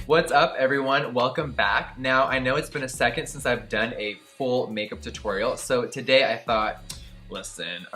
What's up, everyone? Welcome back. Now, I know it's been a second since I've done a full makeup tutorial, so today I thought, listen,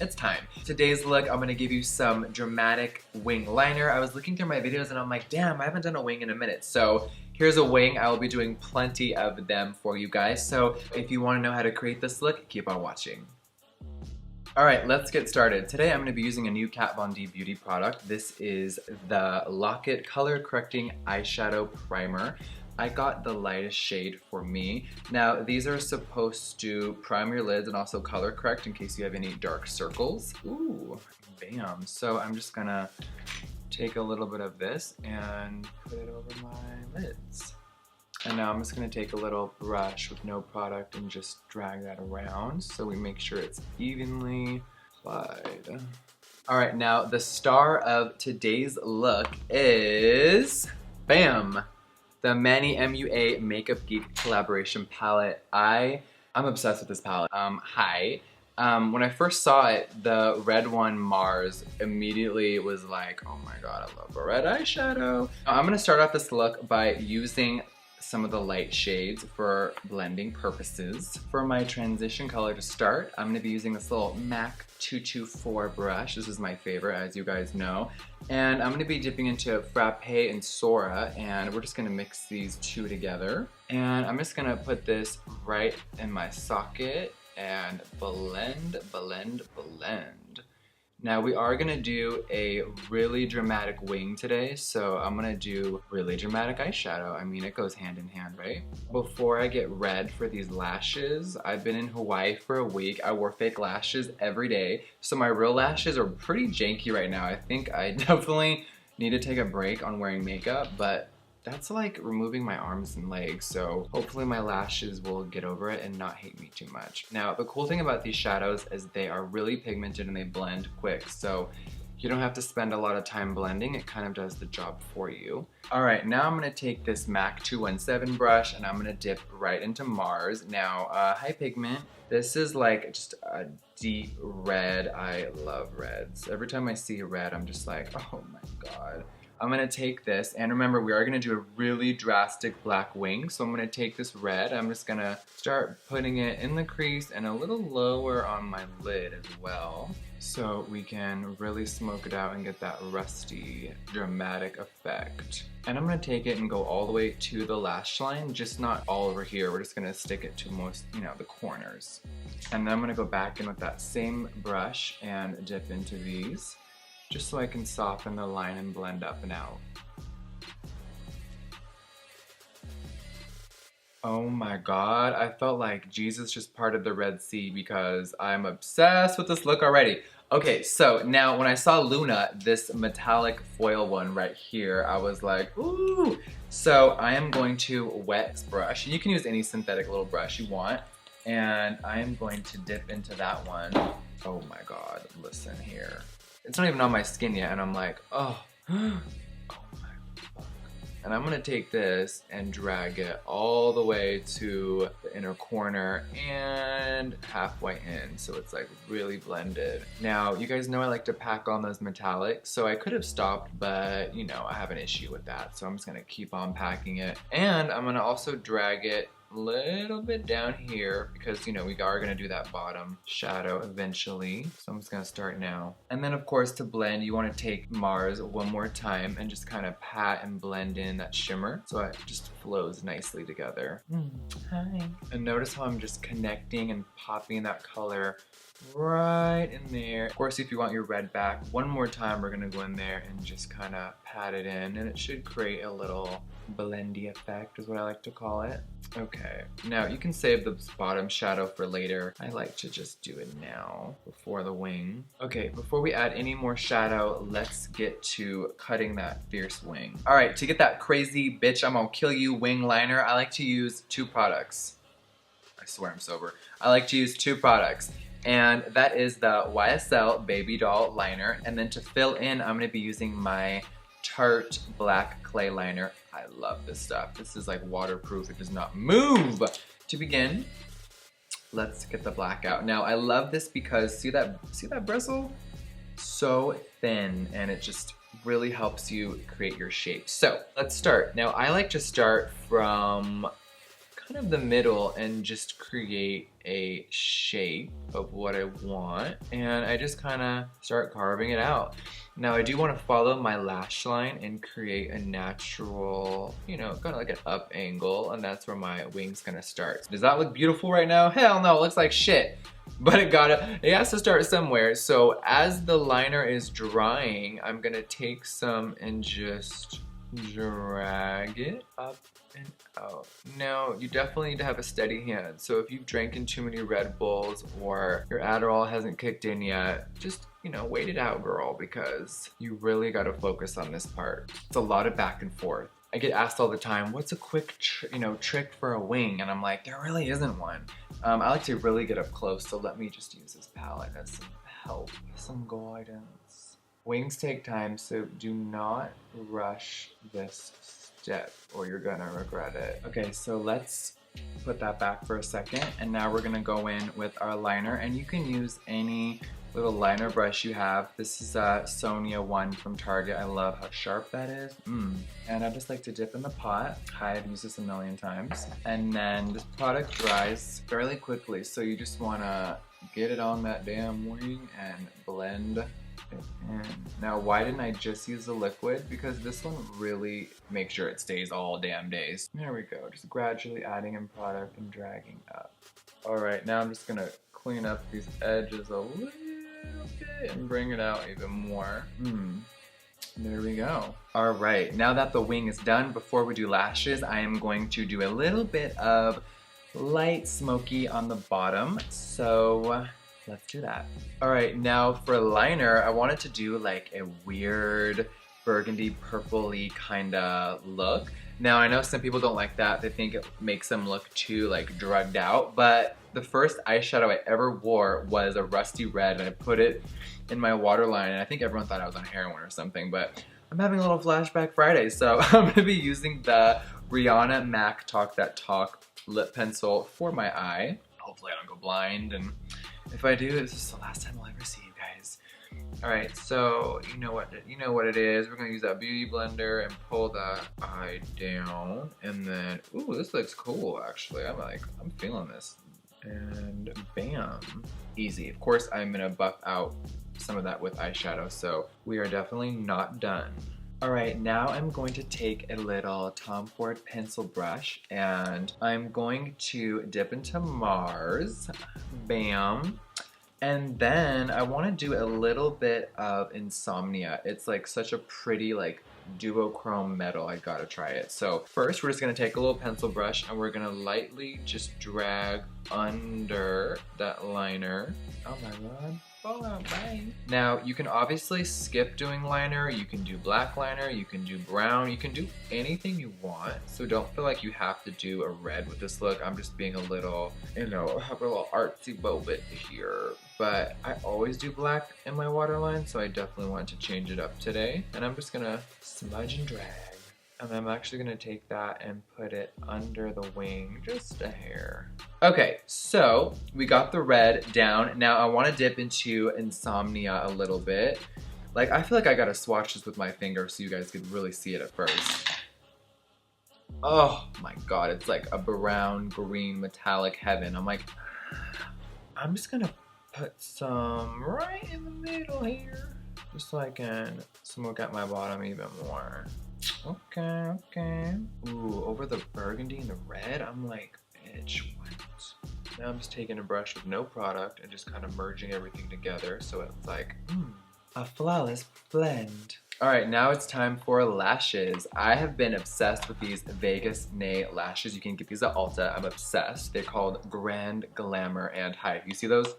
it's time. Today's look, I'm gonna give you some dramatic wing liner. I was looking through my videos and I'm like, damn, I haven't done a wing in a minute. So here's a wing. I will be doing plenty of them for you guys. So if you wanna know how to create this look, keep on watching. All right, let's get started. Today I'm going to be using a new Kat Von D beauty product. This is the Lock-It Color Correcting Eyeshadow Primer. I got the lightest shade for me. Now, these are supposed to prime your lids and also color correct in case you have any dark circles. Ooh, bam. So I'm just gonna take a little bit of this and put it over my lids. And now I'm just gonna take a little brush with no product and just drag that around so we make sure it's evenly applied. All right, now the star of today's look is, bam, the MANNY MUA Makeup Geek collaboration palette. I'm obsessed with this palette. When I first saw it, the red one, Mars, immediately was like, oh my God, I love a red eyeshadow. I'm gonna start off this look by using some of the light shades for blending purposes. For my transition color to start, I'm gonna be using this little MAC 224 brush. This is my favorite, as you guys know. And I'm gonna be dipping into Frappe and Sora, and we're just gonna mix these two together. And I'm just gonna put this right in my socket and blend, blend, blend. Now we are gonna do a really dramatic wing today, so I'm gonna do really dramatic eyeshadow. I mean, it goes hand in hand, right? Before I get red for these lashes, I've been in Hawaii for a week. I wore fake lashes every day, so my real lashes are pretty janky right now. I think I definitely need to take a break on wearing makeup, but that's like removing my arms and legs, so hopefully my lashes will get over it and not hate me too much. Now, the cool thing about these shadows is they are really pigmented and they blend quick, so you don't have to spend a lot of time blending. It kind of does the job for you. All right, now I'm gonna take this MAC 217 brush and I'm gonna dip right into Mars. Now, hi pigment. This is like just a deep red. I love reds. Every time I see red, I'm just like, oh my God. I'm gonna take this, and remember, we are gonna do a really drastic black wing, so I'm gonna take this red, I'm just gonna start putting it in the crease and a little lower on my lid as well, so we can really smoke it out and get that rusty, dramatic effect. And I'm gonna take it and go all the way to the lash line, just not all over here, we're just gonna stick it to most, the corners. And then I'm gonna go back in with that same brush and dip into these, just so I can soften the line and blend up and out. Oh my God, I felt like Jesus just parted the Red Sea because I'm obsessed with this look already. Okay, so now when I saw Luna, this metallic foil one right here, I was like, ooh. So I am going to wet this brush. You can use any synthetic little brush you want. And I am going to dip into that one. Oh my God, listen here. It's not even on my skin yet, and I'm like, oh, oh my fuck. And I'm gonna take this and drag it all the way to the inner corner and halfway in, so it's like really blended. Now, you guys know I like to pack on those metallics, so I could have stopped, but I have an issue with that, so I'm just gonna keep on packing it. And I'm gonna also drag it little bit down here because we are gonna do that bottom shadow eventually, so I'm just gonna start now. And then of course, to blend, you want to take Mars one more time and just kind of pat and blend in that shimmer so it just flows nicely together. Hi. And notice how I'm just connecting and popping that color right in there. Of course, if you want your red back, one more time we're gonna go in there and just kind of pat it in, and it should create a little blendy effect is what I like to call it. Okay, now you can save the bottom shadow for later. I like to just do it now before the wing. Okay, before we add any more shadow, let's get to cutting that fierce wing. All right, to get that crazy bitch I'm gonna kill you wing liner, I like to use two products. I swear I'm sober. I like to use two products. And that is the YSL Baby Doll Liner. And then to fill in, I'm gonna be using my Tarte Black Clay Liner. I love this stuff. This is like waterproof, it does not move. To begin, let's get the black out. Now I love this because see that bristle? so thin, and it just really helps you create your shape. So let's start. Now I like to start from kind of the middle and just create a shape of what I want, and I just kind of start carving it out. Now I do want to follow my lash line and create a natural, you know, kind of like an up angle, and that's where my wing's gonna start. Does that look beautiful right now? Hell no, it looks like shit. But it has to start somewhere. So as the liner is drying, I'm gonna take some and just drag it up and out. Now, you definitely need to have a steady hand. So if you've drank in too many Red Bulls or your Adderall hasn't kicked in yet, just, you know, wait it out, girl, because you really gotta focus on this part. It's a lot of back and forth. I get asked all the time, what's a quick trick for a wing? And I'm like, there really isn't one. I like to really get up close, so let me just use this palette as some help, some guidance. Wings take time, so do not rush this step or you're gonna regret it. Okay, so let's put that back for a second, and now we're gonna go in with our liner, and you can use any little liner brush you have. This is a Sonia one from Target. I love how sharp that is. And I just like to dip in the pot. I've used this a million times. And then this product dries fairly quickly, so you just wanna get it on that damn wing and blend it in. Now, why didn't I just use the liquid? Because this one really makes sure it stays all damn days. There we go, just gradually adding in product and dragging up. All right, now I'm just gonna clean up these edges a little bit and bring it out even more. There we go. All right, now that the wing is done, before we do lashes, I am going to do a little bit of light smoky on the bottom. So let's do that. All right, now for liner, I wanted to do like a weird burgundy purpley kind of look. Now I know some people don't like that. They think it makes them look too like drugged out, but the first eyeshadow I ever wore was a rusty red, and I put it in my waterline, and I think everyone thought I was on heroin or something, but I'm having a little flashback Friday, so I'm gonna be using the Rihanna MAC Talk That Talk lip pencil for my eye. Hopefully I don't go blind, and if I do, this is the last time I'll ever see you guys. All right, so you know what it is. We're gonna use that beauty blender and pull that eye down, and then, ooh, this looks cool actually. I'm feeling this. And bam, easy. Of course, I'm gonna buff out some of that with eyeshadow, so we are definitely not done. All right, now I'm going to take a little Tom Ford pencil brush, and I'm going to dip into Mars, bam. And then I wanna do a little bit of Insomnia. It's like such a pretty like duochrome metal. I gotta try it. So first we're just gonna take a little pencil brush and we're gonna lightly just drag under that liner. Oh my god. Oh, bye. Now you can obviously skip doing liner. You can do black liner, you can do brown, you can do anything you want. So don't feel like you have to do a red with this look. I'm just being a little, you know, have a little artsy bit here. But I always do black in my waterline, so I definitely want to change it up today. And I'm just gonna smudge and drag. And I'm actually gonna take that and put it under the wing, just a hair. Okay, so we got the red down. Now I wanna dip into Insomnia a little bit. Like, I feel like I gotta swatch this with my finger so you guys could really see it at first. Oh my god, it's like a brown, green, metallic heaven. I'm like, I'm just gonna put some right in the middle here, just so I can smoke out my bottom even more. Okay, okay. Ooh, over the burgundy and the red, I'm like, bitch, what? Now I'm just taking a brush with no product and just kind of merging everything together so it's like, a flawless blend. All right, now it's time for lashes. I have been obsessed with these Vegas Nay lashes. You can get these at Ulta. I'm obsessed. They're called Grand Glamour and Hype. You see those?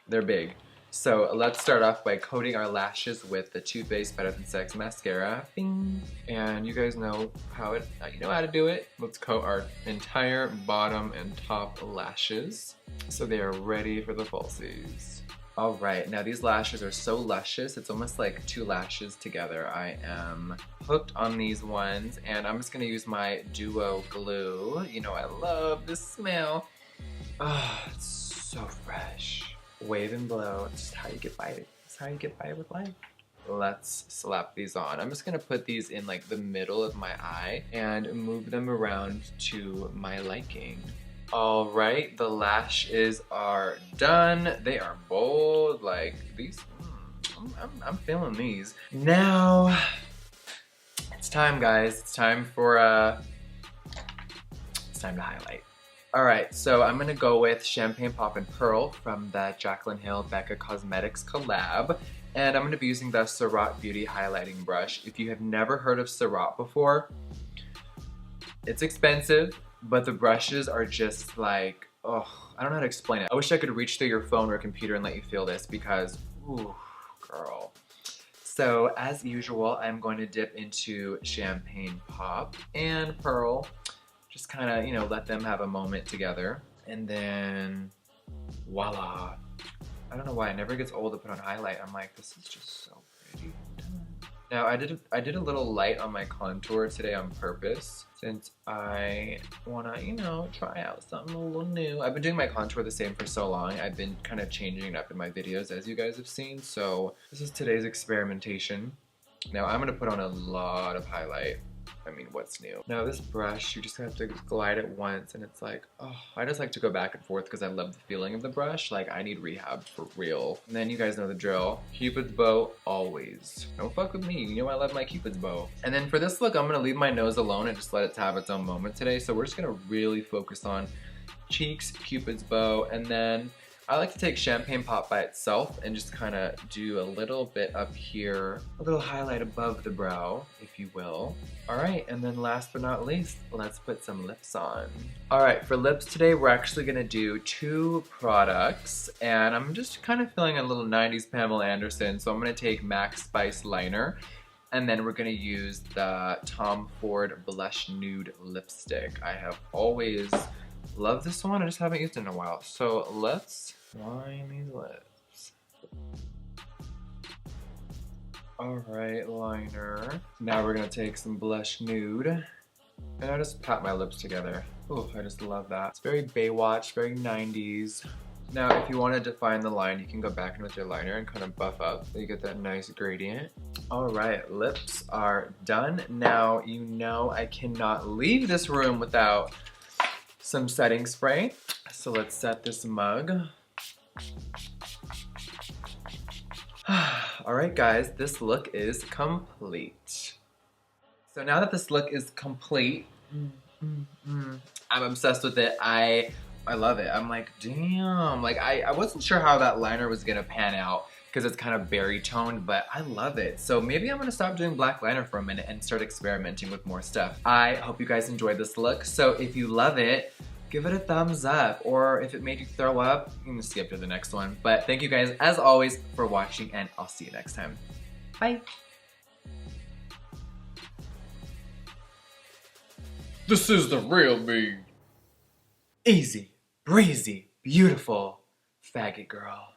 They're big. So let's start off by coating our lashes with the Too Faced Better Than Sex mascara. Bing. And you guys know how to do it. Let's coat our entire bottom and top lashes so they are ready for the falsies. All right, now these lashes are so luscious. It's almost like two lashes together. I am hooked on these ones, and I'm just gonna use my Duo glue. You know I love this smell. Ah, it's so fresh. Wave and blow, it's just how you get by it. It's how you get by with life. Let's slap these on. I'm just gonna put these in like the middle of my eye and move them around to my liking. All right, the lashes are done. They are bold, like these. I'm feeling these. Now, it's time, guys. It's time to highlight. All right, so I'm gonna go with Champagne Pop and Pearl from the Jaclyn Hill Becca Cosmetics collab. And I'm gonna be using the Sora Beauty highlighting brush. If you have never heard of Sora before, it's expensive, but the brushes are just like, oh, I don't know how to explain it. I wish I could reach through your phone or computer and let you feel this because, ooh, girl. So as usual, I'm going to dip into Champagne Pop and Pearl. Just kind of, you know, let them have a moment together. And then, voila. I don't know why, it never gets old to put on highlight. I'm like, this is just so pretty. Now, I did a little light on my contour today on purpose since I wanna, you know, try out something a little new. I've been doing my contour the same for so long. I've been kind of changing it up in my videos, as you guys have seen. So this is today's experimentation. Now, I'm gonna put on a lot of highlight. I mean, what's new? Now this brush, you just have to glide it once and it's like, oh, I just like to go back and forth because I love the feeling of the brush. Like, I need rehab for real. And then you guys know the drill. Cupid's bow, always. Don't fuck with me, you know I love my Cupid's bow. And then for this look, I'm gonna leave my nose alone and just let it have its own moment today. So we're just gonna really focus on cheeks, Cupid's bow, and then I like to take Champagne Pop by itself and just kind of do a little bit up here, a little highlight above the brow, if you will. All right, and then last but not least, let's put some lips on. All right, for lips today, we're actually gonna do 2 products, and I'm just kind of feeling a little 90s Pamela Anderson, so I'm gonna take MAC Spice Liner, and then we're gonna use the Tom Ford Blush Nude Lipstick. I have always loved this one, I just haven't used it in a while. So let's line these lips. Alright, liner. Now we're gonna take some Blush Nude. And I just pat my lips together. Oh, I just love that. It's very Baywatch, very 90s. Now, if you want to define the line, you can go back in with your liner and kind of buff up so you get that nice gradient. Alright, lips are done. Now, you know I cannot leave this room without some setting spray. So let's set this mug. Alright guys, this look is complete. So now that this look is complete, I'm obsessed with it. I love it. I'm like, damn. Like I wasn't sure how that liner was gonna pan out because it's kind of berry toned, but I love it. So maybe I'm gonna stop doing black liner for a minute and start experimenting with more stuff. I hope you guys enjoyed this look. So if you love it, give it a thumbs up, or if it made you throw up, you can skip to the next one. But thank you guys, as always, for watching, and I'll see you next time. Bye. This is the real me. Easy, breezy, beautiful, faggot girl.